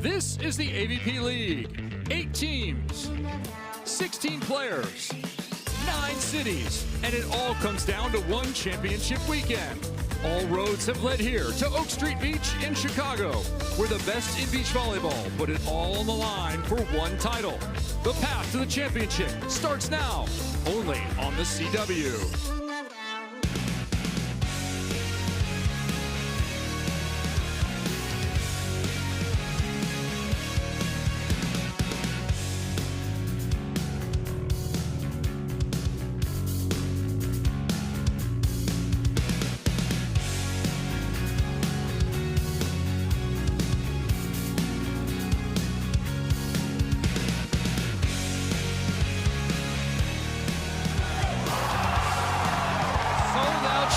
This is the AVP League. 8 teams, 16 players, 9 cities, and it all comes down to one championship weekend. All roads have led here to Oak Street Beach in Chicago, where the best in beach volleyball put it all on the line for one title. The path to the championship starts now, only on the CW.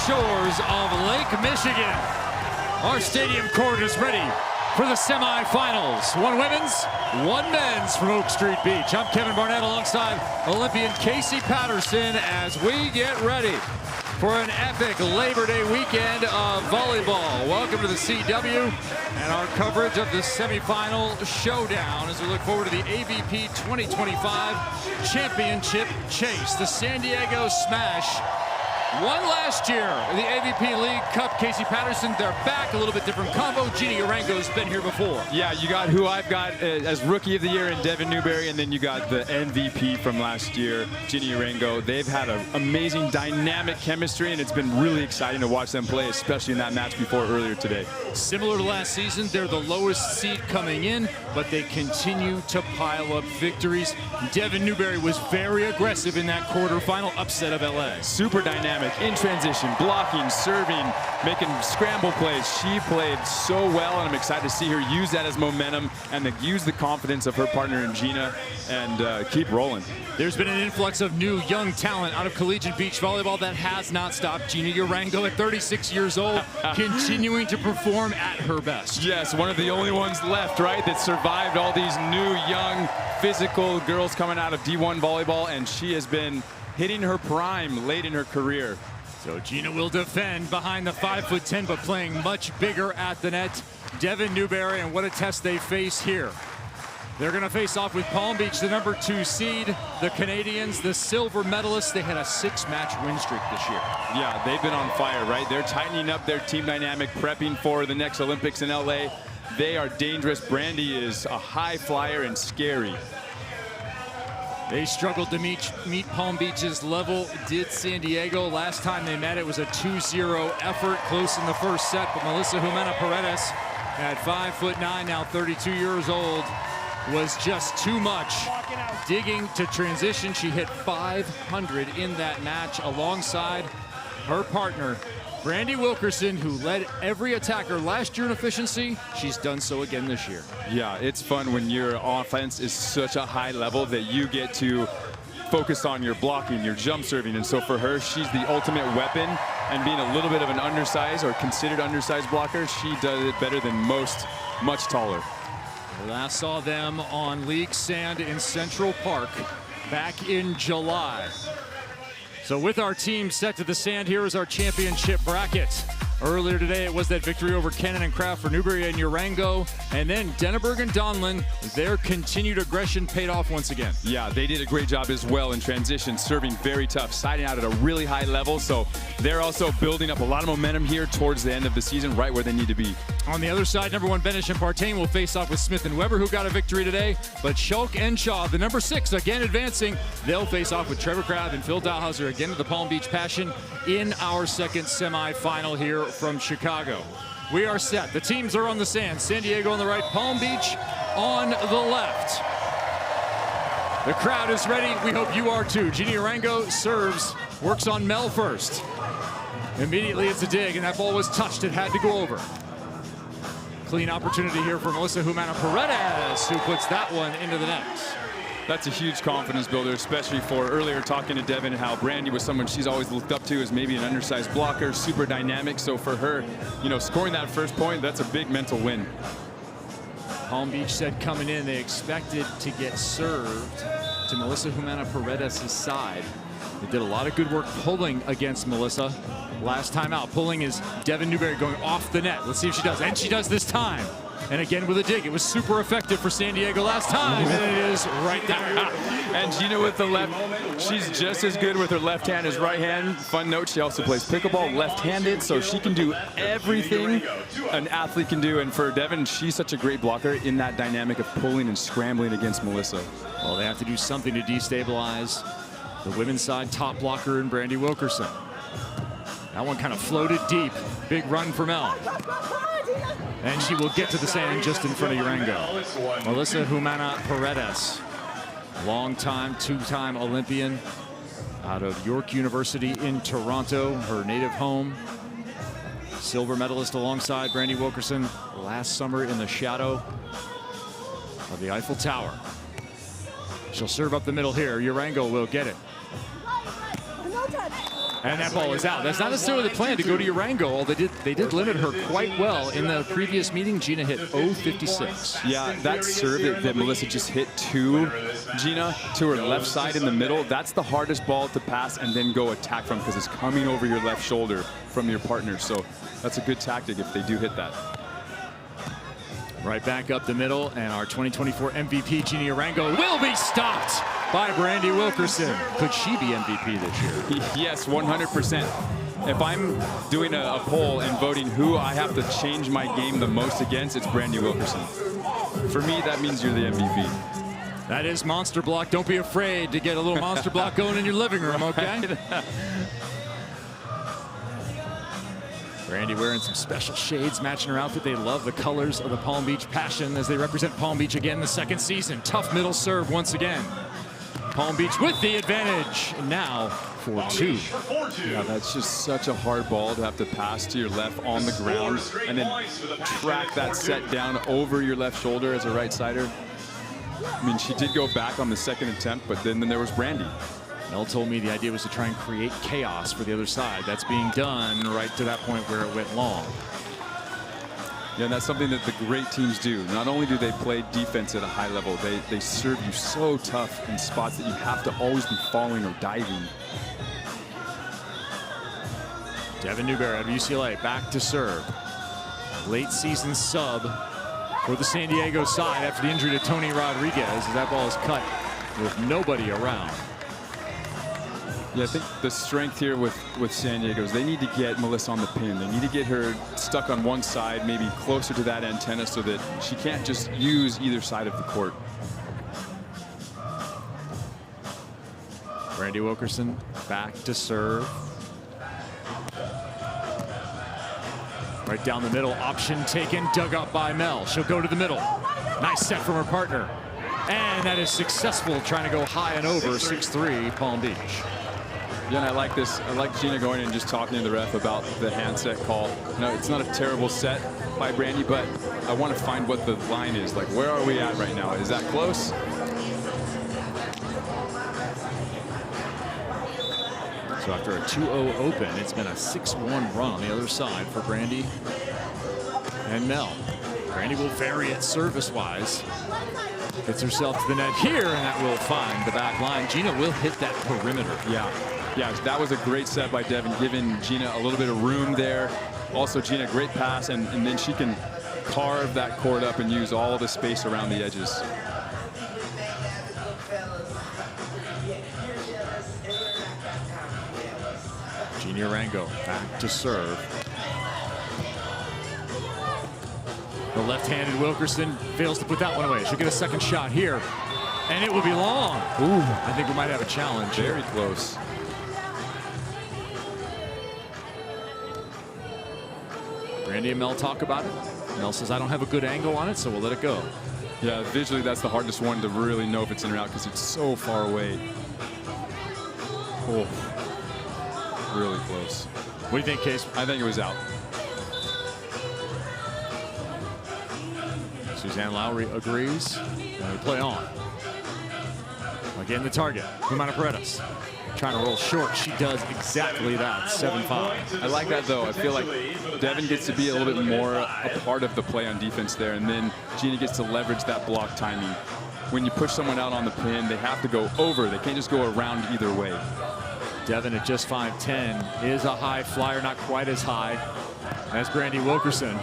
Shores of Lake Michigan. Our stadium court is ready for the semifinals. One women's, one men's from Oak Street Beach. I'm Kevin Barnett alongside Olympian Casey Patterson as we get ready for an epic Labor Day weekend of volleyball. Welcome to the CW and our coverage of the semifinal showdown as we look forward to the AVP 2025 Championship Chase. The San Diego Smash won last year in the AVP League Cup. Casey Patterson, they're back. A little bit different combo. Jeannie Urango's been here before. Yeah, you got who I've got as Rookie of the Year in Devin Newberry, and then you got the MVP from last year, Jeannie Urango. They've had an amazing dynamic chemistry, and it's been really exciting to watch them play, especially in that match before earlier today. Similar to last season, they're the lowest seed coming in, but they continue to pile up victories. Devin Newberry was very aggressive in that quarterfinal upset of LA. Super dynamic. In transition, blocking, serving, making scramble plays. She played so well, and I'm excited to see her use that as momentum and to use the confidence of her partner in Gina and keep rolling. There's been an influx of new young talent out of collegiate beach volleyball that has not stopped. Jeannie Urango at 36 years old, continuing to perform at her best. Yes, one of the only ones left, right, that survived all these new, young, physical girls coming out of D1 volleyball, and she has been hitting her prime late in her career. So Gina will defend behind the 5'10", but playing much bigger at the net. Devin Newberry, and what a test they face here. They're going to face off with Palm Beach, the number 2 seed. The Canadians, the silver medalists. They had a 6-match win streak this year. Yeah, they've been on fire, right? They're tightening up their team dynamic, prepping for the next Olympics in LA. They are dangerous. Brandy is a high flyer and scary. They struggled to meet Palm Beach's level, did San Diego. Last time they met, it was a 2-0 effort, close in the first set, but Melissa Jimena Paredes, at 5'9", now 32 years old, was just too much. Digging to transition, she hit 500 in that match alongside her partner, Brandy Wilkerson, who led every attacker last year in efficiency. She's done so again this year. Yeah, it's fun when your offense is such a high level that you get to focus on your blocking, your jump serving. And so for her, she's the ultimate weapon. And being a little bit of an undersized or considered undersized blocker, she does it better than most, much taller. Last saw them on league sand in Central Park back in July. So with our team set to the sand, here is our championship bracket. Earlier today, it was that victory over Cannon and Kraft for Newberry and Urango. And then Denneberg and Donlin, their continued aggression paid off once again. Yeah, they did a great job as well in transition, serving very tough, siding out at a really high level. So they're also building up a lot of momentum here towards the end of the season, right where they need to be. On the other side, number 1 Benish and Partain will face off with Smith and Weber, who got a victory today. But Schulk and Shaw, the number 6, again advancing. They'll face off with Trevor Crabb and Phil Dalhauser, again to the Palm Beach Passion, in our second semifinal here from Chicago. We are set. The teams are on the sand. San Diego on the right, Palm Beach on the left. The crowd is ready. We hope you are too. Jeannie Urango serves, works on Mel first. Immediately it's a dig, and that ball was touched. It had to go over. Clean opportunity here for Melissa Jimena Paredes, who puts that one into the net. That's a huge confidence builder, especially for earlier talking to Devin, how Brandy was someone she's always looked up to as maybe an undersized blocker, super dynamic. So for her, you know, scoring that first point, that's a big mental win. Palm Beach said coming in they expected to get served to Melissa Jimena Paredes' side. They did a lot of good work pulling against Melissa last time out. Pulling is Devin Newberry going off the net. Let's see if she does. And she does this time. And again with a dig. It was super effective for San Diego last time, and it is right there. And Gina with the left, she's just as good with her left hand as right hand. Fun note, she also plays pickleball left-handed, so she can do everything an athlete can do. And for Devin, she's such a great blocker in that dynamic of pulling and scrambling against Melissa. Well, they have to do something to destabilize the women's side top blocker in Brandy Wilkerson. That one kind of floated deep. Big run from Mel. And she will get to the sand just in front of Urango. Melissa Humana Paredes, long-time, two-time Olympian out of York University in Toronto, her native home. Silver medalist alongside Brandy Wilkerson last summer in the shadow of the Eiffel Tower. She'll serve up the middle here. Urango will get it. And that ball is out. That's not necessarily the plan to go to Urango. They did limit her quite well. In the previous meeting, Gina hit 0.56. Yeah, that serve that Melissa just hit to Gina, to her left side in the middle, that's the hardest ball to pass and then go attack from, because it's coming over your left shoulder from your partner. So that's a good tactic if they do hit that. Right back up the middle, and our 2024 MVP, Gina Urango, will be stopped by Brandy Wilkerson. Could she be MVP this year? Yes, 100%. If I'm doing a poll and voting who I have to change my game the most against, it's Brandy Wilkerson. For me, that means you're the MVP. That is monster block. Don't be afraid to get a little monster block going in your living room, okay? Brandy wearing some special shades, matching her outfit. They love the colors of the Palm Beach Passion as they represent Palm Beach again the second season. Tough middle serve once again. Palm Beach with the advantage now for two. Yeah, that's just such a hard ball to have to pass to your left on the ground and then track that set down over your left shoulder as a right-sider. I mean, she did go back on the second attempt, but then there was Brandy. Mel told me the idea was to try and create chaos for the other side. That's being done right to that point where it went long. Yeah, and that's something that the great teams do. Not only do they play defense at a high level, they serve you so tough in spots that you have to always be falling or diving. Devin Newberry out of UCLA back to serve. Late season sub for the San Diego side after the injury to Tony Rodriguez, as that ball is cut with nobody around. Yeah, I think the strength here with San Diego is they need to get Melissa on the pin. They need to get her stuck on one side, maybe closer to that antenna, so that she can't just use either side of the court. Brandy Wilkerson back to serve. Right down the middle, option taken, dug up by Mel. She'll go to the middle. Nice set from her partner. And that is successful, trying to go high and over 6-3 Palm Beach. Yeah, and I like this. I like Gina going in and just talking to the ref about the handset call. No, it's not a terrible set by Brandy, but I want to find what the line is. Like, where are we at right now? Is that close? So after a 2-0 open, it's been a 6-1 run on the other side for Brandy and Mel. Brandy will vary it service-wise. Gets herself to the net here, and that will find the back line. Gina will hit that perimeter. Yeah, that was a great set by Devin, giving Gina a little bit of room there. Also, Gina, great pass, and then she can carve that court up and use all the space around the edges. Gina Urango back to serve. The left-handed Wilkerson fails to put that one away. She'll get a second shot here, and it will be long. Ooh, I think we might have a challenge. Very close. Brandy and Mel talk about it. Mel says, I don't have a good angle on it, so we'll let it go. Yeah, visually, that's the hardest one to really know if it's in or out because it's so far away. Oh, really close. What do you think, Case? I think it was out. Suzanne Lowry agrees. And we play on. Again, the target, Humana Paredes. Trying to roll short. She does exactly that, 7-5. I like that, though. I feel like Devin gets to be a little bit more a part of the play on defense there, and then Gina gets to leverage that block timing. When you push someone out on the pin, they have to go over. They can't just go around either way. Devin at just 5'10" is a high flyer, not quite as high as Brandy Wilkerson.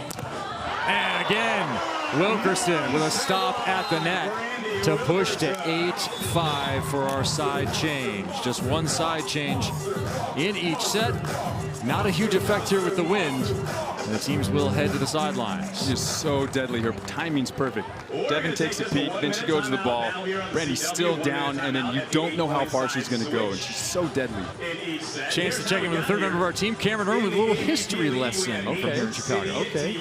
And again, Wilkerson with a stop at the net to push to 8-5 for our side change. Just one side change in each set. Not a huge effect here with the wind. And the teams will head to the sidelines. She's so deadly. Her timing's perfect. Devin takes a peek, then she goes to the ball. Brandy's still down, and then you don't know how far she's going to go, and she's so deadly. Chance to check in with the third member of our team, Cameron Rowe, with a little history lesson from here in Chicago. Okay.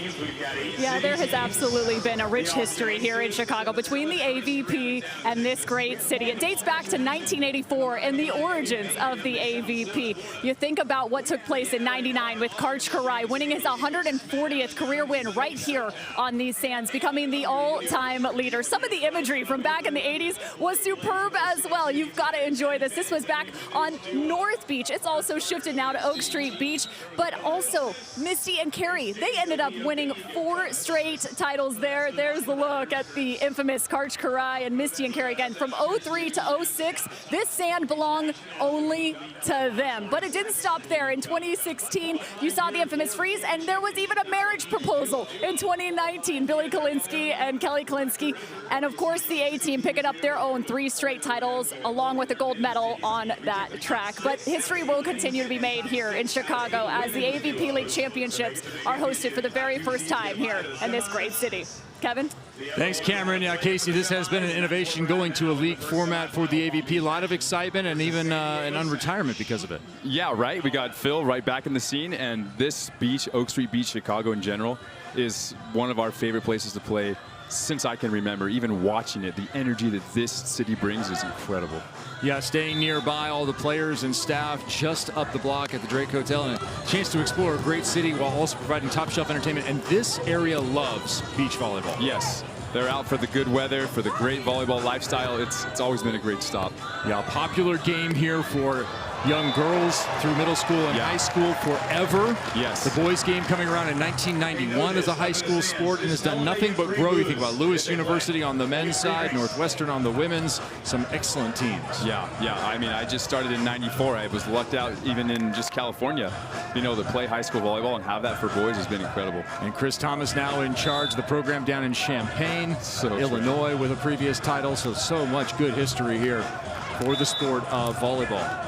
Yeah, there has absolutely been a rich history here in Chicago between the AVP and this great city. It dates back to 1984 and the origins of the AVP. You think about what took place in '99 with Karch Karai winning his 140th career win right here on these sands, becoming the all-time leader. Some of the imagery from back in the 80s was superb as well. You've got to enjoy this. This was back on North Beach. It's also shifted now to Oak Street Beach, but also Misty and Carrie, they ended up winning 4 straight titles there. There's the look at the infamous Karch Karai and Misty and Carrie again. From 03 to 06, this sand belonged only to them. But it didn't stop there. In 2016, you saw the infamous freeze, and there was even a marriage proposal in 2019. Billy Kalinsky and Kelly Kalinsky, and of course the A-team picking up their own 3 straight titles along with a gold medal on that track. But history will continue to be made here in Chicago as the AVP League Championships are hosted for the very first time here in this great city. Kevin? Thanks, Cameron. Yeah, Casey, this has been an innovation going to a league format for the AVP. A lot of excitement and even an unretirement because of it. Yeah, right. We got Phil right back in the scene, and this beach, Oak Street Beach, Chicago in general, is one of our favorite places to play since I can remember. Even watching it, the energy that this city brings is incredible. Yeah, staying nearby, all the players and staff just up the block at the Drake Hotel, and a chance to explore a great city while also providing top shelf entertainment. And this area loves beach volleyball. Yes, they're out for the good weather, for the great volleyball lifestyle. It's always been a great stop. Yeah, a popular game here for young girls through middle school and high school forever. Yes. The boys game coming around in 1991 as a high school sport and has done nothing but grow. You think about Lewis University on the men's side, Northwestern on the women's, some excellent teams. Yeah. I mean, I just started in '94. I was lucked out even in just California, to play high school volleyball and have that for boys has been incredible. And Chris Thomas now in charge of the program down in Champaign, Illinois with a previous title. So much good history here for the sport of volleyball.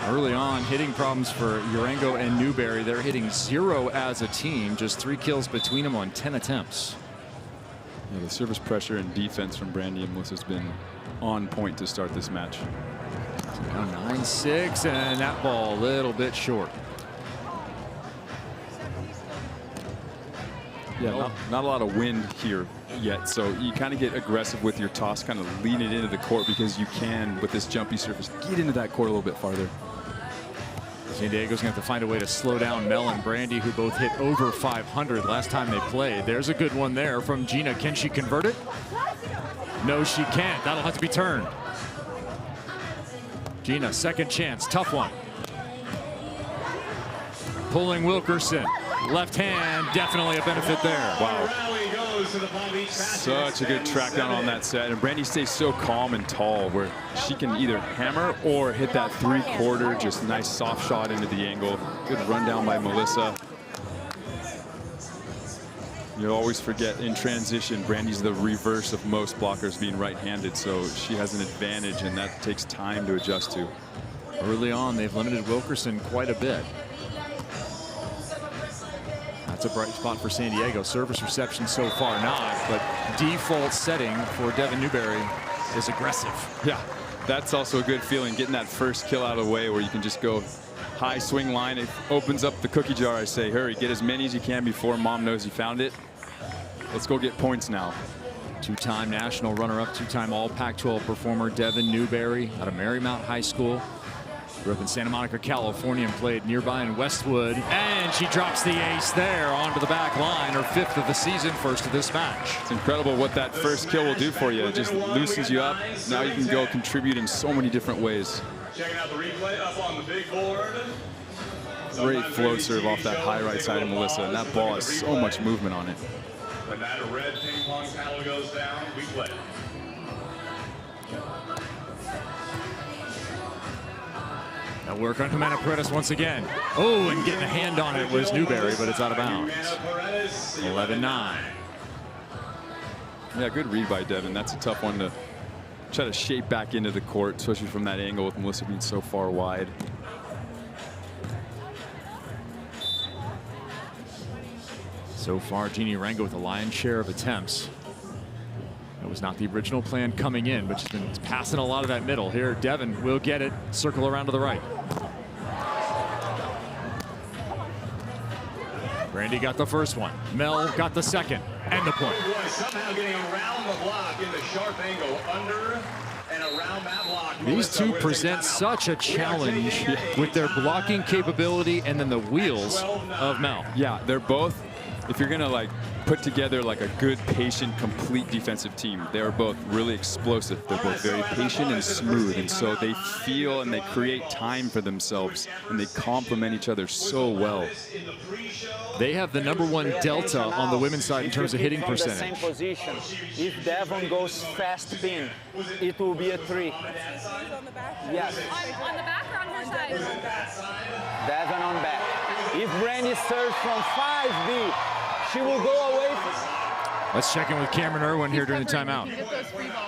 Early on, hitting problems for Urango and Newberry. They're hitting 0 as a team, just 3 kills between them on 10 attempts. Yeah, the service pressure and defense from Brandy and Melissa has been on point to start this match. Now 9-6, and that ball a little bit short. Yeah, not a lot of wind here yet, so you kind of get aggressive with your toss, kind of lean it into the court because you can, with this jumpy surface, get into that court a little bit farther. San Diego's going to have to find a way to slow down Mel and Brandy, who both hit over 500 last time they played. There's a good one there from Gina. Can she convert it? No, she can't. That'll have to be turned. Gina, second chance. Tough one. Pulling Wilkerson. Left hand, definitely a benefit there. Wow. Such a good track down on that set. And Brandy stays so calm and tall where she can either hammer or hit that 3/4, just nice soft shot into the angle. Good rundown by Melissa. You'll always forget in transition, Brandy's the reverse of most blockers, being right-handed, so she has an advantage, and that takes time to adjust to. Early on, they've limited Wilkerson quite a bit. That's a bright spot for San Diego. Service reception so far not, but default setting for Devin Newberry is aggressive. Yeah, that's also a good feeling, getting that first kill out of the way where you can just go high swing line. It opens up the cookie jar. I say, hurry, get as many as you can before mom knows you found it. Let's go get points now. Two-time national runner-up, two-time all Pac-12 performer Devin Newberry out of Marymount High School. Grew up in Santa Monica, California, and played nearby in Westwood. And she drops the ace there onto the back line, her 5th of the season, first of this match. It's incredible what that first kill will do for you. It just loosens you up. Now you can go contribute in so many different ways. Checking out the replay up on the big board. Great float serve off that high right side of Melissa, and that ball has so much movement on it. When that red ping pong paddle goes down, we play. Now work on Jimena Paredes once again. Oh, and getting a hand on it was Newberry, but it's out of bounds. 11-9. Yeah, good read by Devin. That's a tough one to try to shape back into the court, especially from that angle with Melissa being so far wide. So far, Jeannie Orengo with a lion's share of attempts. That was not the original plan coming in, but she's been passing a lot of that middle. Here, Devin will get it, circle around to the right. Brandy got the first one. Mel got the second, and the point. Somehow getting around the block in the sharp angle, under and around that block. These two present such a challenge with their blocking capability and then the wheels of Mel. Yeah, they're both, if you're gonna like put together like a good, patient, complete defensive team, they are both really explosive. They're both very patient and smooth, and so they feel and they create time for themselves, and they complement each other so well. They have the #1 delta on the women's side in terms of hitting From the same percentage. position. If Devon goes fast pin, it will be a 3. Yes. On the back or on her side? Devon on back. If Brandy serves from 5B, she will go away. Let's check in with Cameron Irwin here during the timeout.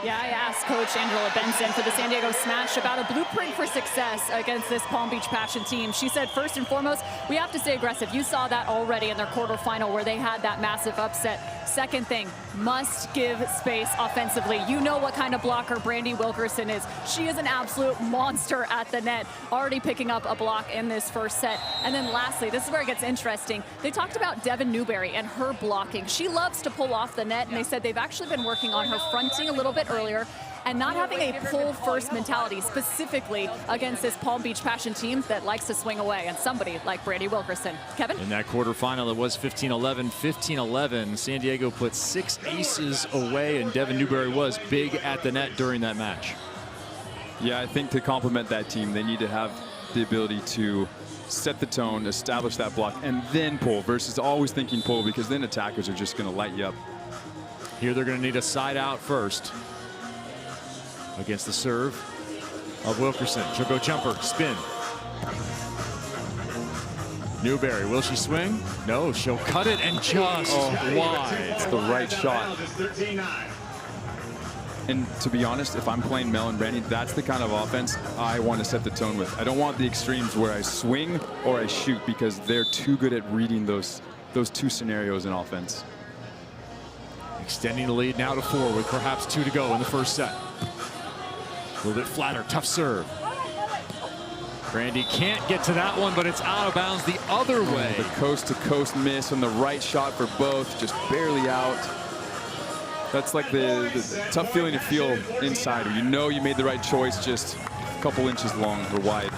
Yeah, I asked Coach Angela Benson for the San Diego Smash about a blueprint for success against this Palm Beach Passion team. She said, first and foremost, we have to stay aggressive. You saw that already in their quarterfinal where they had that massive upset. Second thing, must give space offensively. You know what kind of blocker Brandy Wilkerson is. She is an absolute monster at the net, already picking up a block in this first set. And then lastly, this is where it gets interesting. They talked about Devin Newberry and her blocking. She loves to pull off the net, and they said they've actually been working on her fronting a little bit earlier and not having a pull-first mentality, specifically against this Palm Beach Passion team that likes to swing away, and somebody like Brandy Wilkerson. Kevin? In that quarterfinal, it was 15-11, 15-11. San Diego put 6 aces away, and Devin Newberry was big at the net during that match. Yeah, I think to complement that team, they need to have the ability to set the tone, establish that block, and then pull versus always thinking pull, because then attackers are just going to light you up. Here they're going to need a side out first against the serve of Wilkerson. She'll go jumper, spin. Newberry, will she swing? No, she'll cut it and just wide. It's the right shot. And to be honest, if I'm playing Mel and Brandy, that's the kind of offense I want to set the tone with. I don't want the extremes where I swing or I shoot, because they're too good at reading those two scenarios in offense. Extending the lead now to 4 with perhaps 2 to go in the first set. A little bit flatter, tough serve. Brandy can't get to that one, but it's out of bounds the other way. The coast-to-coast miss on the right shot for both, just barely out. That's like the tough feeling to feel inside, where you know you made the right choice, just a couple inches long or wide.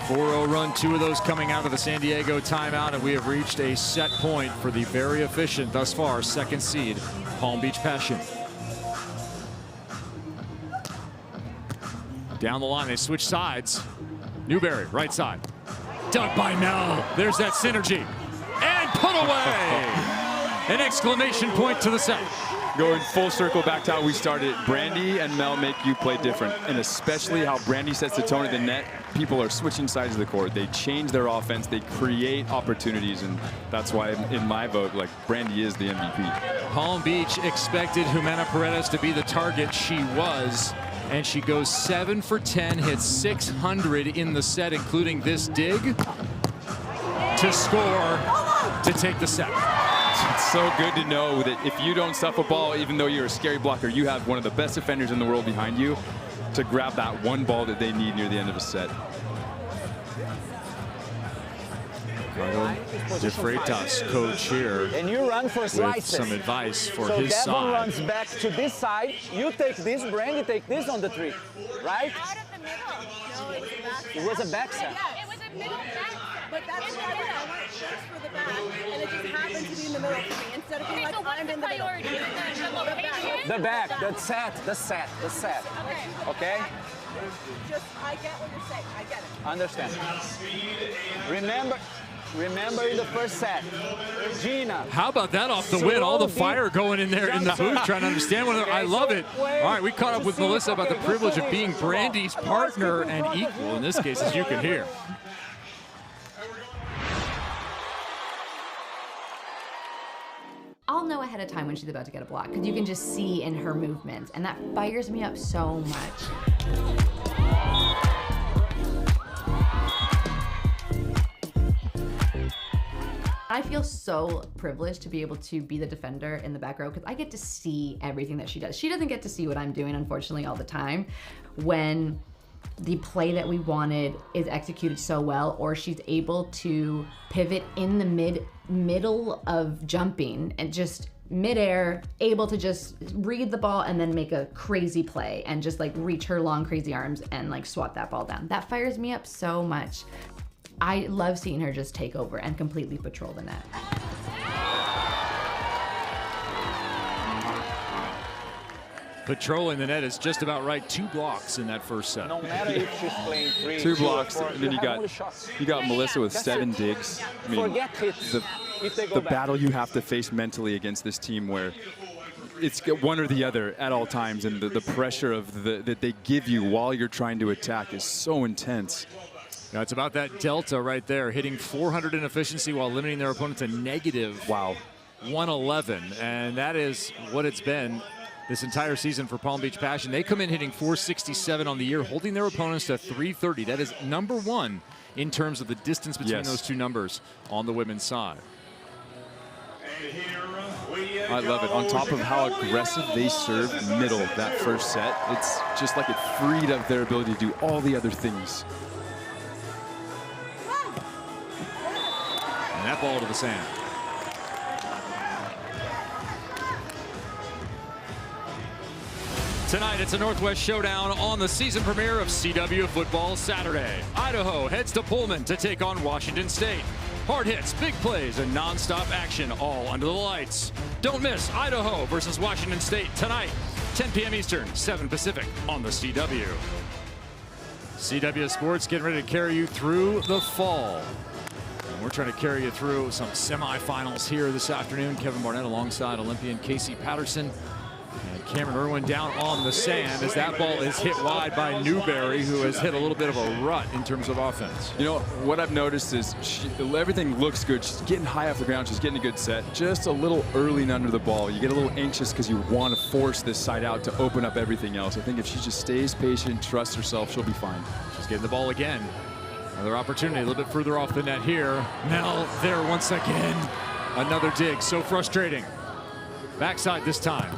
4-0 run, 2 of those coming out of the San Diego timeout, and we have reached a set point for the very efficient, thus far, second seed, Palm Beach Passion. Down the line, they switch sides. Newberry, right side. Dug by Mel. There's that synergy. And put away! An exclamation point to the set. Going full circle back to how we started. Brandy and Mel make you play different, and especially how Brandy sets the tone at the net. People are switching sides of the court. They change their offense. They create opportunities, and that's why, in my vote, like, Brandy is the MVP. Palm Beach expected Jimena Paredes to be the target. She was, and she goes 7 for 10, hits 600 in the set, including this dig to score to take the set. It's so good to know that if you don't stuff a ball, even though you're a scary blocker, you have one of the best defenders in the world behind you to grab that one ball that they need near the end of a set. De Freitas, coach here, And you run for with slices. some advice for So his Devon side. runs back to this side. You take this, Brandy take this on the 3, right? Out of the middle. No, it was a back. It was a back set. Yeah, it was a middle back. But that's what I did. I went first for the back, and it just happened to be in the middle for me. Instead of being like, so what's I'm the in the middle. priority? The location? The back, the set. Okay? Just, I get what you're saying. I get it. Understand. Remember in the first set, Gina. How about that off the win? All the fire going in there in the booth, trying to understand what I love it. All right, we caught up with Melissa about the privilege of being Brandy's partner and equal in this case, as you can hear. I'll know ahead of time when she's about to get a block because you can just see in her movements, and that fires me up so much. I feel so privileged to be able to be the defender in the back row because I get to see everything that she does. She doesn't get to see what I'm doing, unfortunately, all the time. When the play that we wanted is executed so well, or she's able to pivot in the middle of jumping and just midair, able to just read the ball and then make a crazy play and just like reach her long, crazy arms and like swat that ball down. That fires me up so much. I love seeing her just take over and completely patrol the net. Patrolling the net is just about right. 2 blocks in that first set. No matter if she's playing 3, 2 2 blocks, or 4, and then you got Melissa with 7 digs. I mean, Forget hits. the battle you have to face mentally against this team where it's one or the other at all times, and the pressure of that they give you while you're trying to attack is so intense. Now it's about that delta right there, hitting 400 in efficiency while limiting their opponent to negative 111. And that is what it's been this entire season for Palm Beach Passion. They come in hitting 467 on the year, holding their opponents to 330. That is #1 in terms of the distance between those two numbers on the women's side. I love it. On top of how aggressive they served middle that first set, it's just like it freed up their ability to do all the other things. And that ball to the sand. Tonight, it's a Northwest showdown on the season premiere of CW Football Saturday. Idaho heads to Pullman to take on Washington State. Hard hits, big plays, and non-stop action all under the lights. Don't miss Idaho versus Washington State tonight, 10 p.m. Eastern, 7 Pacific on the CW. CW Sports getting ready to carry you through the fall. And we're trying to carry you through some semifinals here this afternoon. Kevin Barnett alongside Olympian Casey Patterson. And Cameron Irwin down on the sand as that ball is hit wide by Newberry, who has hit a little bit of a rut in terms of offense. You know, what I've noticed is everything looks good. She's getting high off the ground. She's getting a good set. Just a little early and under the ball. You get a little anxious because you want to force this side out to open up everything else. I think if she just stays patient, trusts herself, she'll be fine. She's getting the ball again. Another opportunity a little bit further off the net here. Mel there once again. Another dig, so frustrating. Backside this time.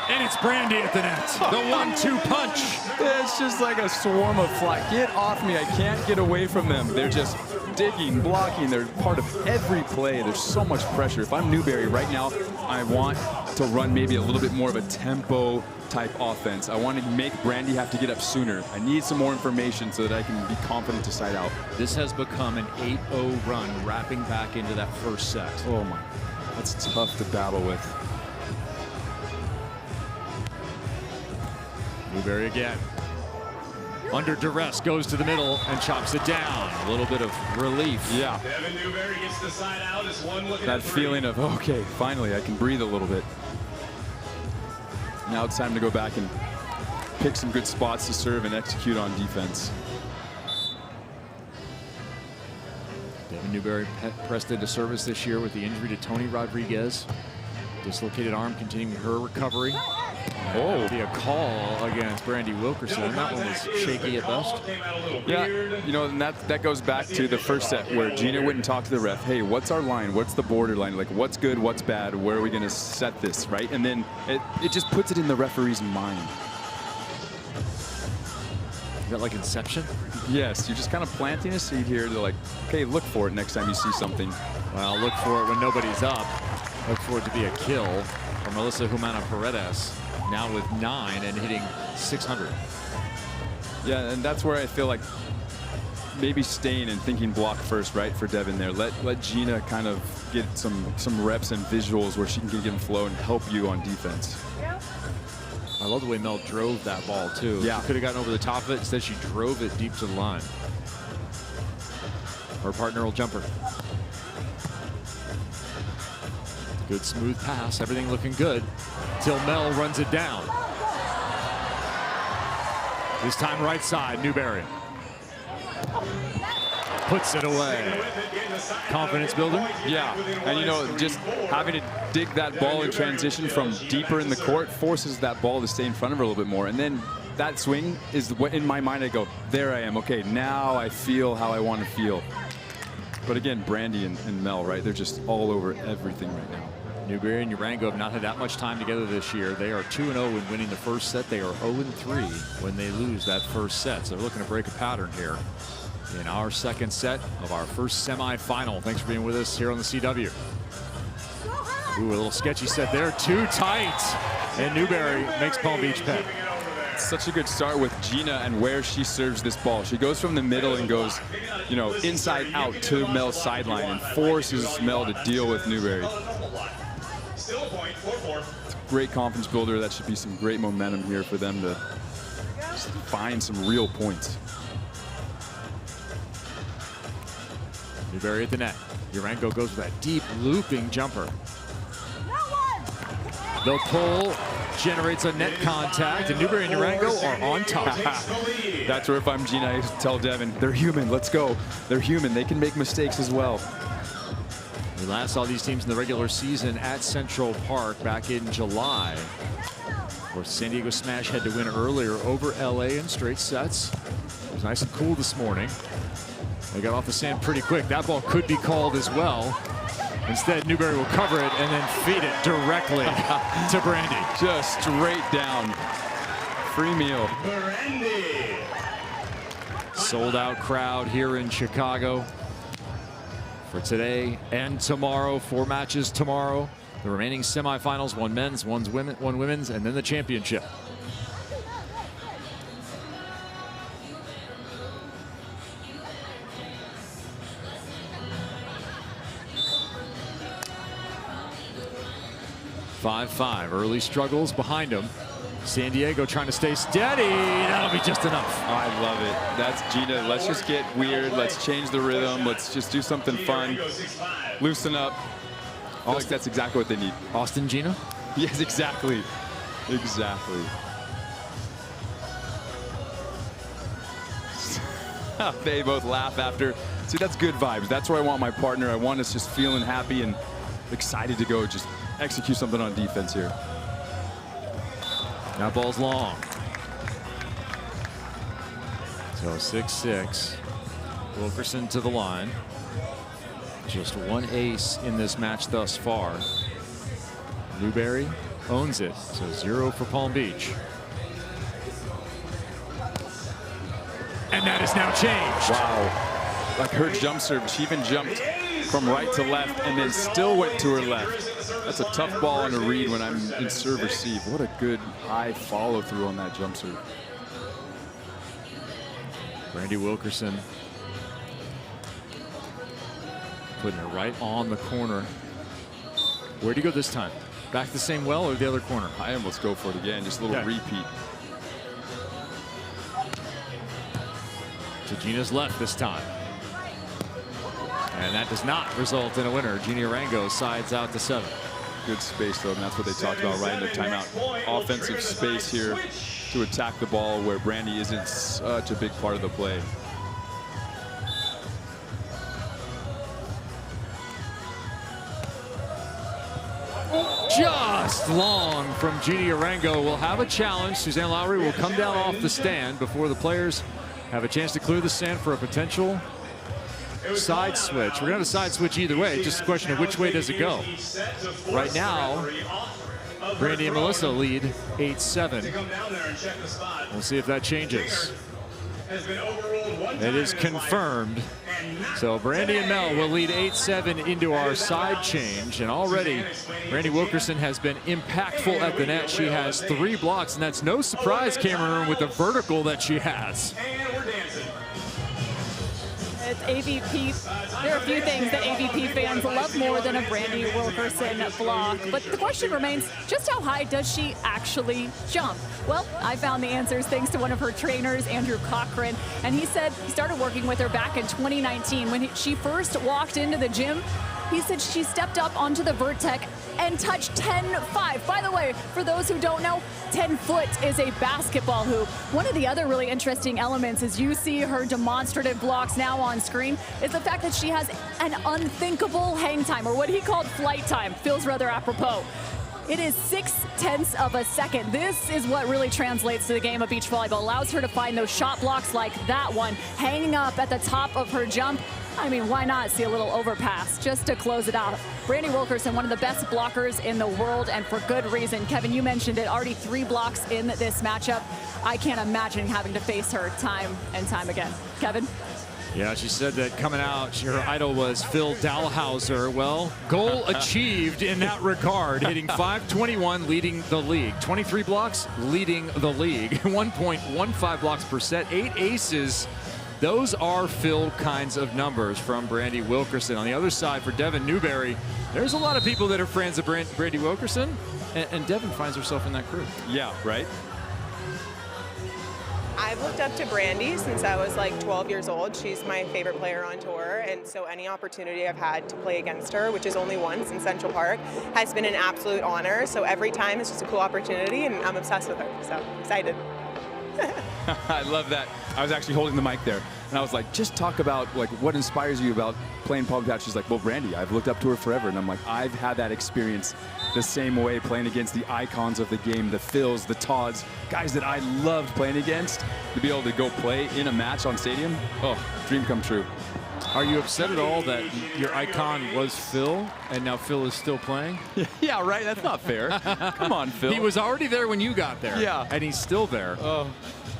And it's Brandy at the net. The 1-2 punch. It's just like a swarm of flies. Get off me. I can't get away from them. They're just digging, blocking. They're part of every play. There's so much pressure. If I'm Newberry right now, I want to run maybe a little bit more of a tempo type offense. I want to make Brandy have to get up sooner. I need some more information so that I can be confident to side out. This has become an 8-0 run, wrapping back into that first set. Oh my, that's tough to battle with. Newberry again. Under duress, goes to the middle and chops it down. A little bit of relief. Yeah. Devin Newberry gets the side out as one looking That at 3. feeling of, okay, finally I can breathe a little bit. Now it's time to go back and pick some good spots to serve and execute on defense. Devin Newberry pressed into service this year with the injury to Tony Rodriguez. Dislocated arm continuing her recovery. That would be a call against Brandy Wilkerson. That one was shaky at best. Yeah, you know, and that goes back to the first set where Gina went and talked to the ref. Hey, what's our line? What's the borderline? Like, what's good? What's bad? Where are we going to set this, right? And then it just puts it in the referee's mind. Is that like Inception? Yes, you're just kind of planting a seed here to like, okay, look for it next time you see something. Well, look for it when nobody's up. Look for it to be a kill for Melissa Humana Paredes. Now with 9 and hitting 600. Yeah, and that's where I feel like maybe staying and thinking block first, right, for Devin there. Let Gina kind of get some reps and visuals where she can get in flow and help you on defense. I love the way Mel drove that ball too. Yeah. She could have gotten over the top of it. Instead, she drove it deep to the line. Her partner will jump her. Good smooth pass, everything looking good, till Mel runs it down. This time right side, Newberry. puts it away. Confidence builder? Yeah, and you know, just having to dig that ball in transition from deeper in the court forces that ball to stay in front of her a little bit more. And then that swing is what in my mind I go, there I am. Okay, now I feel how I want to feel. But again, Brandy and Mel, right? They're just all over everything right now. Newberry and Urango have not had that much time together this year. They are 2-0 when winning the first set. They are 0-3 when they lose that first set. So they're looking to break a pattern here in our second set of our first semifinal. Thanks for being with us here on the CW. Ooh, a little sketchy set there. Too tight. And Newberry makes Palm Beach pay. Such a good start with Gina and where she serves this ball. She goes from the middle and goes, you know, inside out to Mel's sideline and forces Mel to deal with Newberry. Still a point, 4-4. Great confidence builder. That should be some great momentum here for them to just find some real points. Newberry at the net. Urango goes with that deep looping jumper. The pull generates a net contact, and Newberry and Urango are on top. That's where if I'm Gina, I tell Devin, they're human. Let's go. They're human. They can make mistakes as well. We last saw these teams in the regular season at Central Park back in July. Of course, San Diego Smash had to win earlier over LA in straight sets. It was nice and cool this morning. They got off the sand pretty quick. That ball could be called as well. Instead, Newberry will cover it and then feed it directly to Brandy. Just straight down. Free meal. Brandy. Sold out crowd here in Chicago for today and tomorrow. 4 matches tomorrow. The remaining semifinals, 1 men's, 1 women's, and then the championship. (5-5). Early struggles behind him. San Diego trying to stay steady. That'll be just enough. I love it. That's Gina. Let's just get weird. Let's change the rhythm. Let's just do something fun. Loosen up. I feel like that's exactly what they need. Austin Gina? Yes, exactly. Exactly. They both laugh after. See, that's good vibes. That's where I want my partner. I want us just feeling happy and excited to go just execute something on defense here. That ball's long. So 6-6. Wilkerson to the line. Just 1 ace in this match thus far. Newberry owns it. So 0 for Palm Beach. And that is now changed. Wow. Like her jump serve, she even jumped from right to left and then still went to her left. That's a tough ball on a read when I'm in serve receive. What a good high follow through on that jump serve. Brandy Wilkerson putting it right on the corner. Where'd he go this time? Back the same well or the other corner? I almost go for it again, just a little repeat. To Gina's left this time. And that does not result in a winner. Gina Urango sides out to 7. Good space, though, and that's what they talked about right in the timeout. Offensive space here to attack the ball where Brandy isn't such a big part of the play. Just long from Gina Urango. Will have a challenge. Suzanne Lowry will come down off the stand before the players have a chance to clear the sand for a potential side switch. We're going to have a side switch either way. Just a question of which way does it go. Right now, Brandy and Melissa lead 8-7. We'll see if that changes. It is confirmed. So Brandy and Mel will lead 8-7 into our side change. And already, Brandy Wilkerson has been impactful at the net. She has 3 blocks, and that's no surprise, Cameron, with the vertical that she has. It's AVP. There are a few things that AVP fans love more than a Brandy Wilkerson block. But the question remains, just how high does she actually jump? Well, I found the answers thanks to one of her trainers, Andrew Cochran. And he said he started working with her back in 2019 when she first walked into the gym. He said she stepped up onto the vertex and touched 10-5. By the way, for those who don't know, 10 foot is a basketball hoop. One of the other really interesting elements, as you see her demonstrative blocks now on screen, is the fact that she has an unthinkable hang time, or what he called flight time. Feels rather apropos. It is 0.6 of a second. This is what really translates to the game of beach volleyball. Allows her to find those shot blocks like that one, hanging up at the top of her jump. I mean, why not see a little overpass just to close it out? Brandi Wilkerson, one of the best blockers in the world, and for good reason. Kevin, you mentioned it, already 3 blocks in this matchup. I can't imagine having to face her time and time again. Kevin? Yeah, she said that coming out, her idol was Phil Dalhausser. Well, goal achieved in that regard, hitting .521, leading the league. 23 blocks, leading the league. 1.15 blocks per set, 8 aces. Those are Phil kinds of numbers from Brandi Wilkerson. On the other side, for Devin Newberry, there's a lot of people that are friends of Brandi Wilkerson, and Devin finds herself in that crew. Yeah, right? I've looked up to Brandi since I was like 12 years old. She's my favorite player on tour, and so any opportunity I've had to play against her, which is only once in Central Park, has been an absolute honor. So every time it's just a cool opportunity, and I'm obsessed with her. So excited. I love that. I was actually holding the mic there, and I was like, just talk about like what inspires you about playing Palm Beach. She's like, well, Brandi, I've looked up to her forever, and I'm like, I've had that experience the same way, playing against the icons of the game, the Phils, the Todds, guys that I loved playing against. To be able to go play in a match on Stadium, oh, dream come true. Are you upset at all that your icon was Phil, and now Phil is still playing? Yeah, right? That's not fair. Come on, Phil. He was already there when you got there. Yeah. And he's still there. Oh,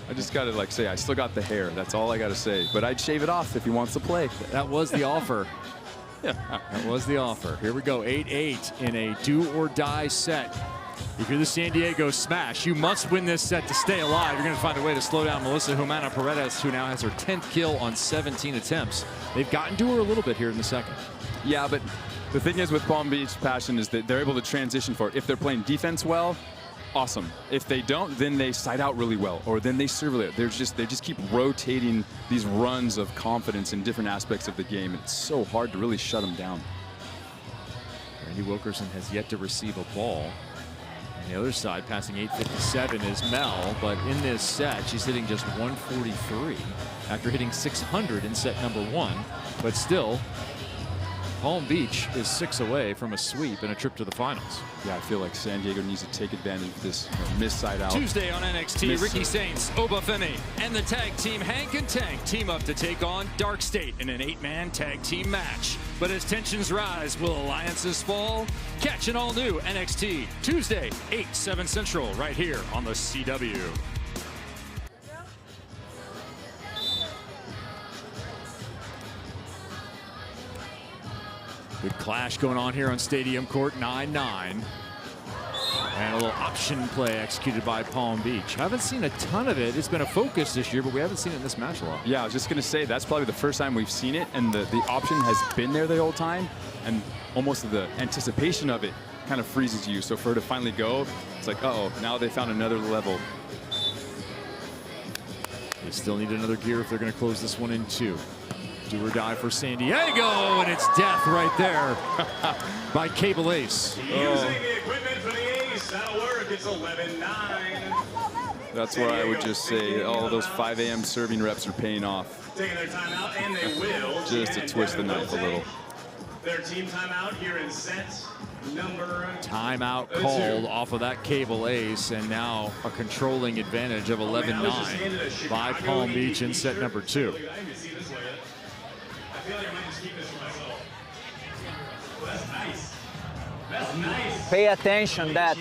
I just got to like say, I still got the hair. That's all I got to say. But I'd shave it off if he wants to play. That was the offer. Yeah. That was the offer. Here we go, 8-8 in a do-or-die set. If you're the San Diego Smash, you must win this set to stay alive. You're going to find a way to slow down Melissa Humana Paredes, who now has her 10th kill on 17 attempts. They've gotten to her a little bit here in the second. Yeah, but the thing is with Palm Beach Passion is that they're able to transition for it. If they're playing defense well, awesome. If they don't, then they side out really well, or then they serve it. They just keep rotating these runs of confidence in different aspects of the game. It's so hard to really shut them down. Brandi Wilkerson has yet to receive a ball. On the other side, passing 857 is Mel, but in this set, she's hitting just 143 after hitting 600 in set number 1. But still, Palm Beach is 6 away from a sweep and a trip to the finals. Yeah, I feel like San Diego needs to take advantage of this missed side out. Tuesday on NXT, Ricky Saints, Obafemi, and the tag team Hank and Tank team up to take on Dark State in an 8-man tag team match. But as tensions rise, will alliances fall? Catch an all-new NXT Tuesday, 8/7 Central, right here on the CW. Good clash going on here on Stadium Court, 9-9. And a little option play executed by Palm Beach. Haven't seen a ton of it. It's been a focus this year, but we haven't seen it in this match a lot. Yeah, I was just going to say, that's probably the first time we've seen it, and the option has been there the whole time, and almost the anticipation of it kind of freezes you. So for her to finally go, it's like, uh-oh, now they found another level. They still need another gear if they're going to close this one in 2. Do or die for San Diego, and it's death right there by Cable Ace. Using the equipment for the ace, that'll work. It's 11-9. That's where I would just say all those 5 a.m. serving reps are paying off. Taking their timeout, and they will. Just to twist the knife a little. Their team timeout here in set number Timeout called off of that Cable Ace, and now a controlling advantage of 11-9 by Palm Beach in set number 2. I feel like I might just keep this for myself. Well, that's nice. That's nice. Pay attention that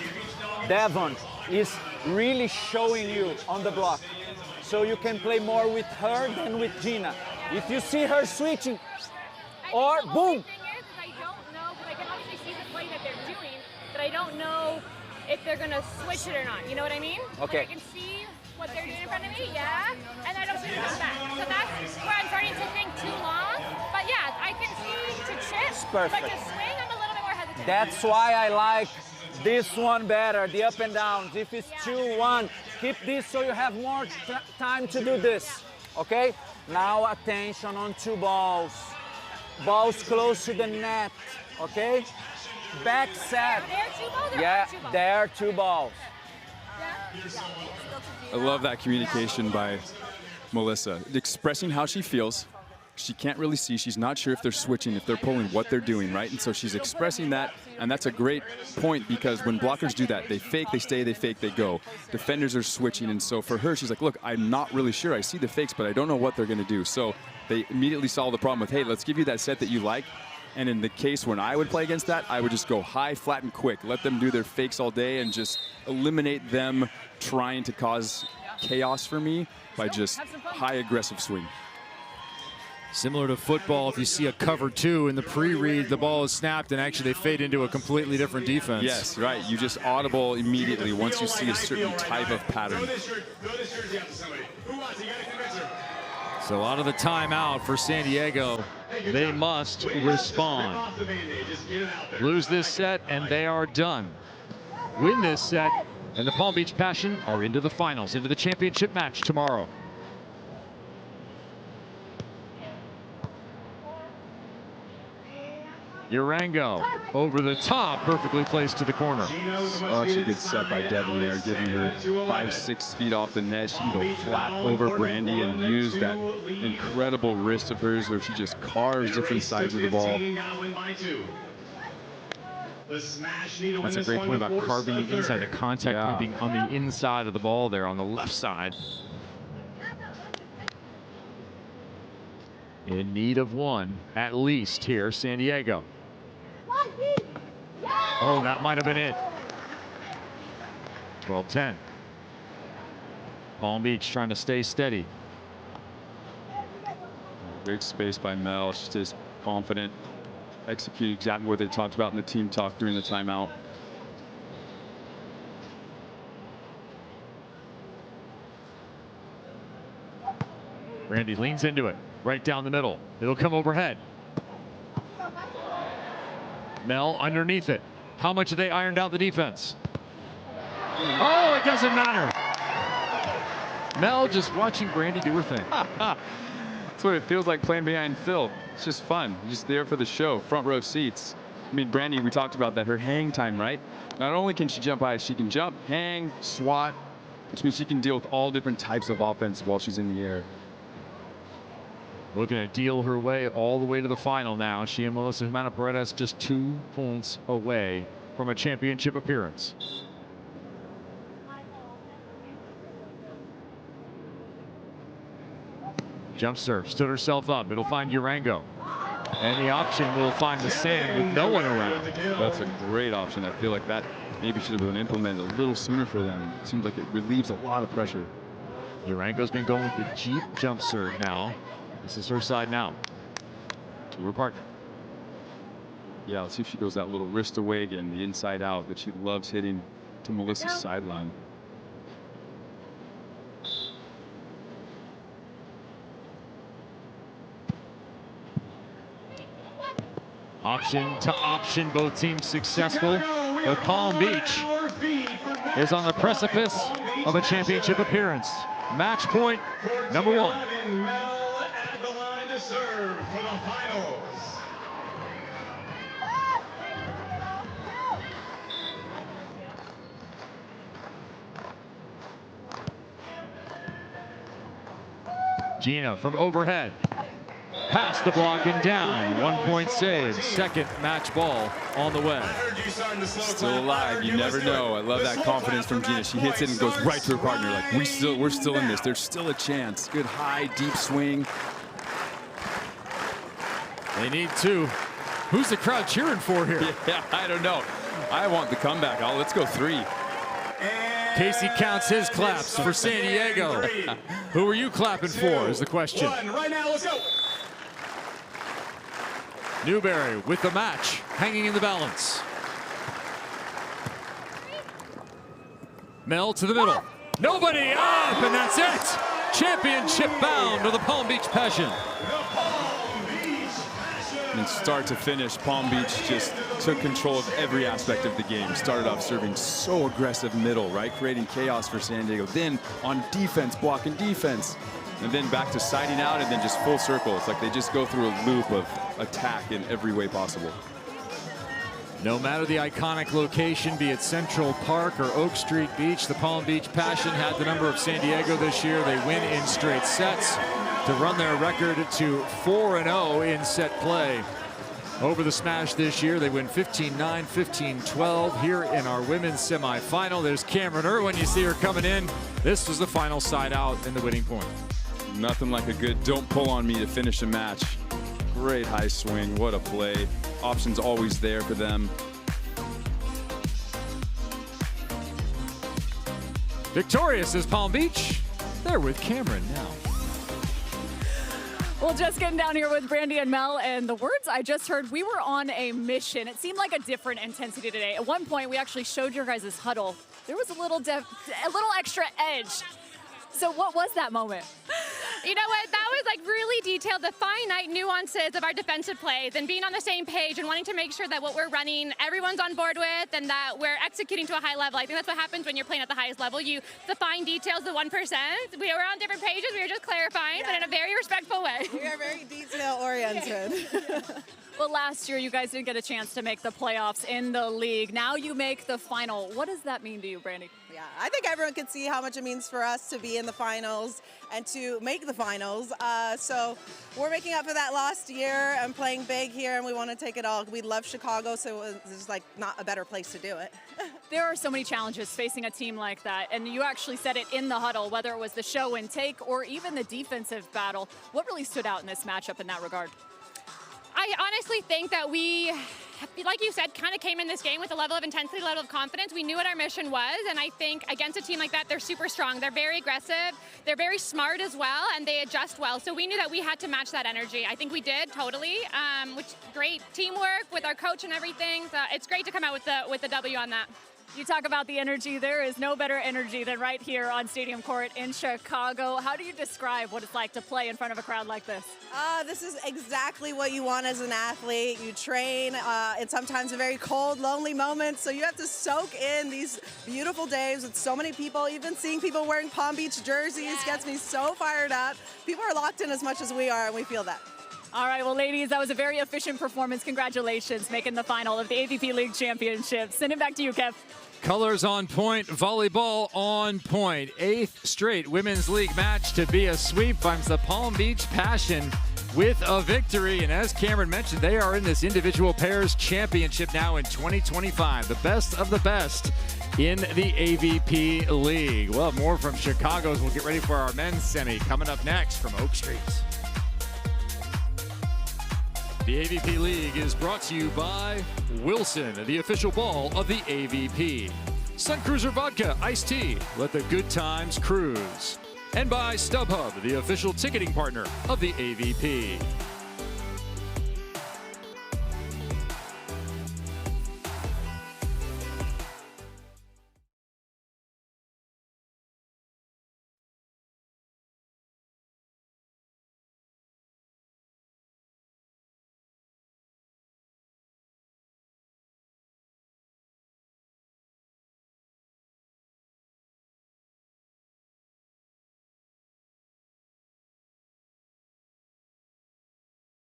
Devon is really showing you on the block. So you can play more with her than with Gina. If you see her switching, or boom. The thing is I don't know, because I can obviously see the play that they're doing, but I don't know if they're going to switch it or not. You know what I mean? Okay. Like I can see what they're doing in front of me, yeah, and I don't see them back. So that's where I'm starting to think too long. But yeah, I can see to chip, Perfect. but to swing, I'm a little bit more hesitant. That's why I like this one better, the up and downs. If it's 2-1, keep this so you have more time to do this, okay? Now attention on 2 balls. balls close to the net, okay? Back set. Yeah, there are 2 balls. I love that communication by Melissa, expressing how she feels. She can't really see. She's not sure if they're switching, if they're pulling, what they're doing, right? And so she's expressing that, and that's a great point because when blockers do that, they fake, they stay, they fake, they go. Defenders are switching, and so for her, she's like, look, I'm not really sure. I see the fakes, but I don't know what they're going to do. So they immediately solve the problem with, hey, let's give you that set that you like. And in the case when I would play against that, I would just go high, flat, and quick. Let them do their fakes all day and just eliminate them trying to cause chaos for me by just high aggressive swing. Similar to football, if you see a cover 2 in the pre-read, the ball is snapped and actually they fade into a completely different defense. Yes, right. You just audible immediately once you see a certain type of pattern. So out of the timeout for San Diego, they must respond. Lose this set and they are done. Win this set and the Palm Beach Passion are into the finals, into the championship match tomorrow. Urango over the top, perfectly placed to the corner. Such a good set by Devin there, giving her 5-6 feet off the net. She can go flat over Brandy and use that incredible wrist of hers where she just carves different sides of the ball. That's a great point about carving the inside, the contact point being on the inside of the ball there on the left side. In need of one, at least here, San Diego. Oh, that might have been it. 12-10. Palm Beach trying to stay steady. Great space by Mel. She's just confident. Execute exactly what they talked about in the team talk during the timeout. Brandy leans into it, right down the middle. It'll come overhead. Mel underneath it. How much have they ironed out the defense? Oh, it doesn't matter. Mel just watching Brandy do her thing. That's what it feels like playing behind Phil. It's just fun. You're just there for the show, front row seats. I mean, Brandy, we talked about that, her hang time, right? Not only can she jump high, she can jump, hang, swat, which means she can deal with all different types of offense while she's in the air. Looking to deal her way all the way to the final now. She and Melissa Humana-Paredes just 2 points away from a championship appearance. Jump serve, stood herself up. It'll find Urango. And the option will find the sand with no one around. That's a great option. I feel like that maybe should have been implemented a little sooner for them. It seems like it relieves a lot of pressure. Urango's been going with the Jeep jump serve now. This is her side now. To her partner. Yeah, let's see if she goes that little wrist away again, the inside out that she loves hitting to Melissa's sideline. Option to option, both teams successful. But Palm Beach is on the precipice of a championship appearance. Match point number 1. Serve for the finals. Gina from overhead. Past the block and down. 1-point save. Second match ball on the way. Still alive. You never know. I love that confidence from Gina. She hits it and goes right to her partner. Like we're still in this. There's still a chance. Good high, deep swing. They need 2. Who's the crowd cheering for here? Yeah, I don't know. I want the comeback. Let's go 3. Casey counts his claps for San Diego. Who are you clapping for is the question. Right now, let's go. Newberry with the match, hanging in the balance. Mel to the middle. Nobody up, and that's it. Championship bound to the Palm Beach Passion. And start to finish, Palm Beach just took control of every aspect of the game. Started off serving so aggressive middle, right? Creating chaos for San Diego. Then on defense, blocking defense. and then back to siding out, and then just full circle. It's like they just go through a loop of attack in every way possible. No matter the iconic location, be it Central Park or Oak Street Beach, the Palm Beach Passion had the number of San Diego this year. They win in straight sets to run their record to 4-0 in set play. Over the Smash this year, they win 15-9, 15-12 here in our women's semifinal. There's Cameron Irwin. You see her coming in. This was the final side out in the winning point. Nothing like a good don't pull on me to finish a match. Great high swing. What a play. Options always there for them. Victorious is Palm Beach. They're with Cameron now. Well, just getting down here with Brandy and Mel, and the words I just heard, we were on a mission. It seemed like a different intensity today. At one point, we actually showed your guys' huddle. There was a little extra edge. So what was that moment? You know what? That was like really detailed, the finite nuances of our defensive plays and being on the same page and wanting to make sure that what we're running, everyone's on board with and that we're executing to a high level. I think that's what happens when you're playing at the highest level. The fine details, the 1%. We were on different pages. We were just clarifying, but in a very respectful way. We are very detail-oriented. Well, last year, you guys didn't get a chance to make the playoffs in the league. Now you make the final. What does that mean to you, Brandy? Yeah, I think everyone can see how much it means for us to be in the finals and to make the finals. So we're making up for that last year and playing big here, and we want to take it all. We love Chicago, so there's like not a better place to do it. There are so many challenges facing a team like that, and you actually said it in the huddle, whether it was the show and take or even the defensive battle. What really stood out in this matchup in that regard? I honestly think that we, like you said, kind of came in this game with a level of intensity, level of confidence. We knew what our mission was, and I think against a team like that, they're super strong. They're very aggressive. They're very smart as well, and they adjust well. So we knew that we had to match that energy. I think we did, totally, which great teamwork with our coach and everything. So it's great to come out with the W on that. You talk about the energy. There is no better energy than right here on Stadium Court in Chicago. How do you describe what it's like to play in front of a crowd like this? This is exactly what you want as an athlete. You train. It's sometimes a very cold, lonely moment, so you have to soak in these beautiful days with so many people. Even seeing people wearing Palm Beach jerseys gets me so fired up. People are locked in as much as we are, and we feel that. All right, well, ladies, that was a very efficient performance. Congratulations, making the final of the AVP League Championship. Send it back to you, Kev. Colors on point, volleyball on point. 8th straight Women's League match to be a sweep finds the Palm Beach Passion with a victory. And as Cameron mentioned, they are in this individual pairs championship now in 2025. The best of the best in the AVP League. We'll have more from Chicago's. We'll get ready for our men's semi coming up next from Oak Street. The AVP League is brought to you by Wilson, the official ball of the AVP. Sun Cruiser Vodka Iced Tea, let the good times cruise. And by StubHub, the official ticketing partner of the AVP.